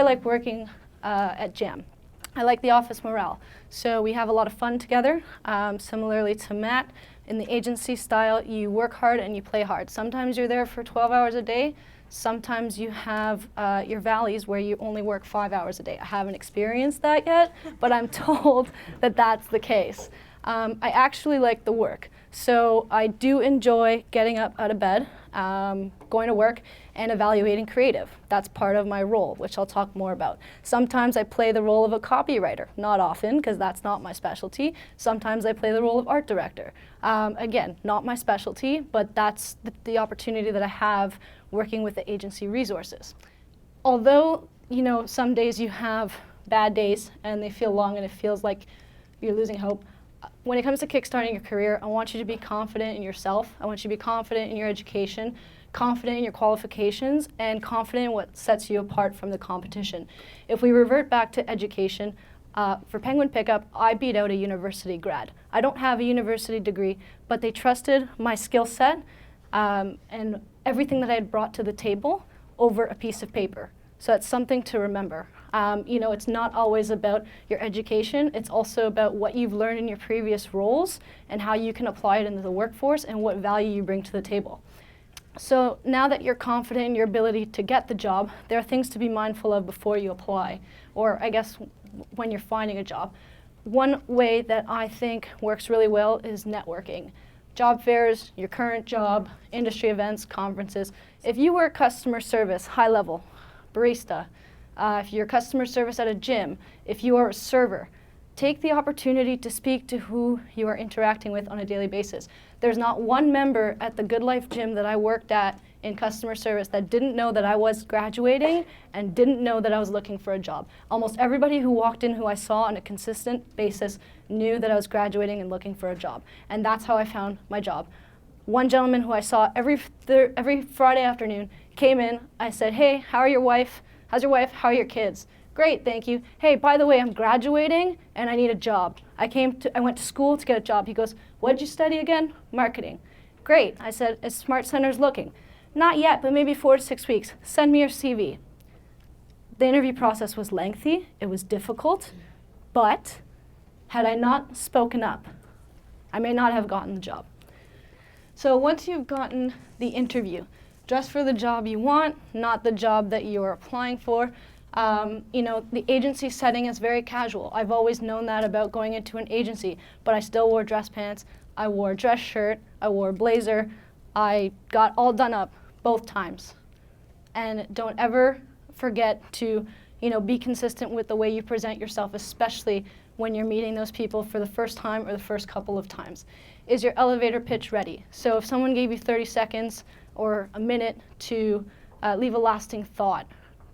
I like working at JAM? I like the office morale. So we have a lot of fun together. Similarly to Matt, in the agency style, you work hard and you play hard. Sometimes you're there for 12 hours a day. Sometimes you have your valleys where you only work 5 hours a day. I haven't experienced that yet, but I'm told that that's the case. I actually like the work. So I do enjoy getting up out of bed, going to work, and evaluating creative. That's part of my role, which I'll talk more about. Sometimes I play the role of a copywriter. Not often, because that's not my specialty. Sometimes I play the role of art director. Again, not my specialty, but that's the opportunity that I have working with the agency resources. Although, you know, some days you have bad days and they feel long and it feels like you're losing hope, when it comes to kickstarting your career, I want you to be confident in yourself. I want you to be confident in your education, confident in your qualifications, and confident in what sets you apart from the competition. If we revert back to education, for Penguin Pickup, I beat out a university grad. I don't have a university degree, but they trusted my skill set and everything that I had brought to the table over a piece of paper. So that's something to remember. You know, it's not always about your education. It's also about what you've learned in your previous roles and how you can apply it into the workforce and what value you bring to the table. So now that you're confident in your ability to get the job, there are things to be mindful of before you apply, or I guess when you're finding a job. One way that I think works really well is networking. Job fairs, your current job, industry events, conferences. If you work customer service, high level, barista, if you're customer service at a gym, if you are a server, take the opportunity to speak to who you are interacting with on a daily basis. There's not one member at the Good Life gym that I worked at in customer service that didn't know that I was graduating and didn't know that I was looking for a job. Almost everybody who walked in who I saw on a consistent basis knew that I was graduating and looking for a job. And that's how I found my job. One gentleman who I saw every Friday afternoon came in. I said, "Hey, how's your wife? How are your kids?" "Great, thank you." "Hey, by the way, I'm graduating and I need a job. I went to school to get a job." He goes, "What did you study again?" "Marketing." "Great." I said, "Is Smart Centers looking?" "Not yet, but maybe 4 to 6 weeks. Send me your CV." The interview process was lengthy, it was difficult, but had I not spoken up, I may not have gotten the job. So once you've gotten the interview, dress for the job you want, not the job that you're applying for. You know, the agency setting is very casual. I've always known that about going into an agency, but I still wore dress pants, I wore a dress shirt, I wore a blazer, I got all done up both times. And don't ever forget to, you know, be consistent with the way you present yourself, especially when you're meeting those people for the first time or the first couple of times. Is your elevator pitch ready? So if someone gave you 30 seconds or a minute to leave a lasting thought,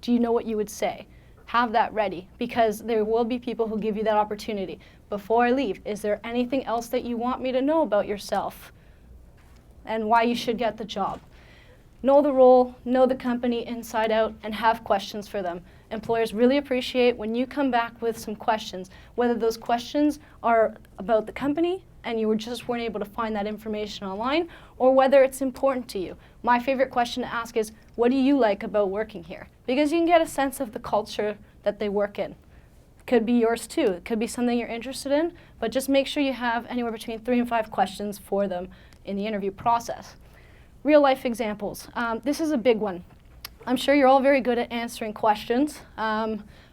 do you know what you would say? Have that ready, because there will be people who give you that opportunity. Before I leave, is there anything else that you want me to know about yourself and why you should get the job? Know the role, know the company inside out, and have questions for them. Employers really appreciate when you come back with some questions, whether those questions are about the company and you just weren't able to find that information online, or whether it's important to you. My favorite question to ask is, what do you like about working here? Because you can get a sense of the culture that they work in. It could be yours too. It could be something you're interested in, but just make sure you have anywhere between 3 and 5 questions for them in the interview process. Real life examples. This is a big one. I'm sure you're all very good at answering questions.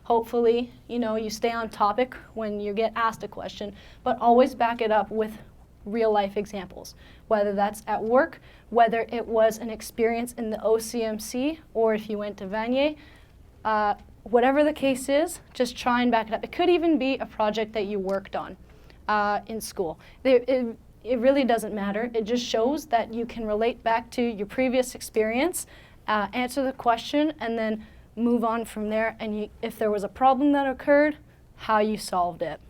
Hopefully, you know, you stay on topic when you get asked a question, but always back it up with real life examples, whether that's at work, whether it was an experience in the OCMC, or if you went to Vanier. Whatever the case is, just try and back it up. It could even be a project that you worked on in school. It really doesn't matter. It just shows that you can relate back to your previous experience, answer the question, and then move on from there. And if there was a problem that occurred, how you solved it.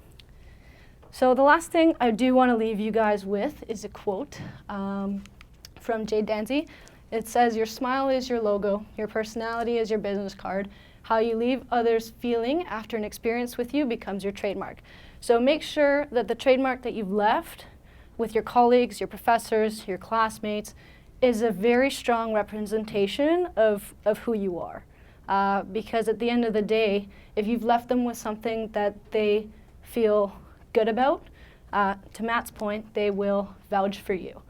So the last thing I do want to leave you guys with is a quote from Jay Danzy. It says, "Your smile is your logo, your personality is your business card. How you leave others feeling after an experience with you becomes your trademark." So make sure that the trademark that you've left with your colleagues, your professors, your classmates, is a very strong representation of who you are. because at the end of the day, if you've left them with something that they feel good about, to Matt's point, they will vouch for you.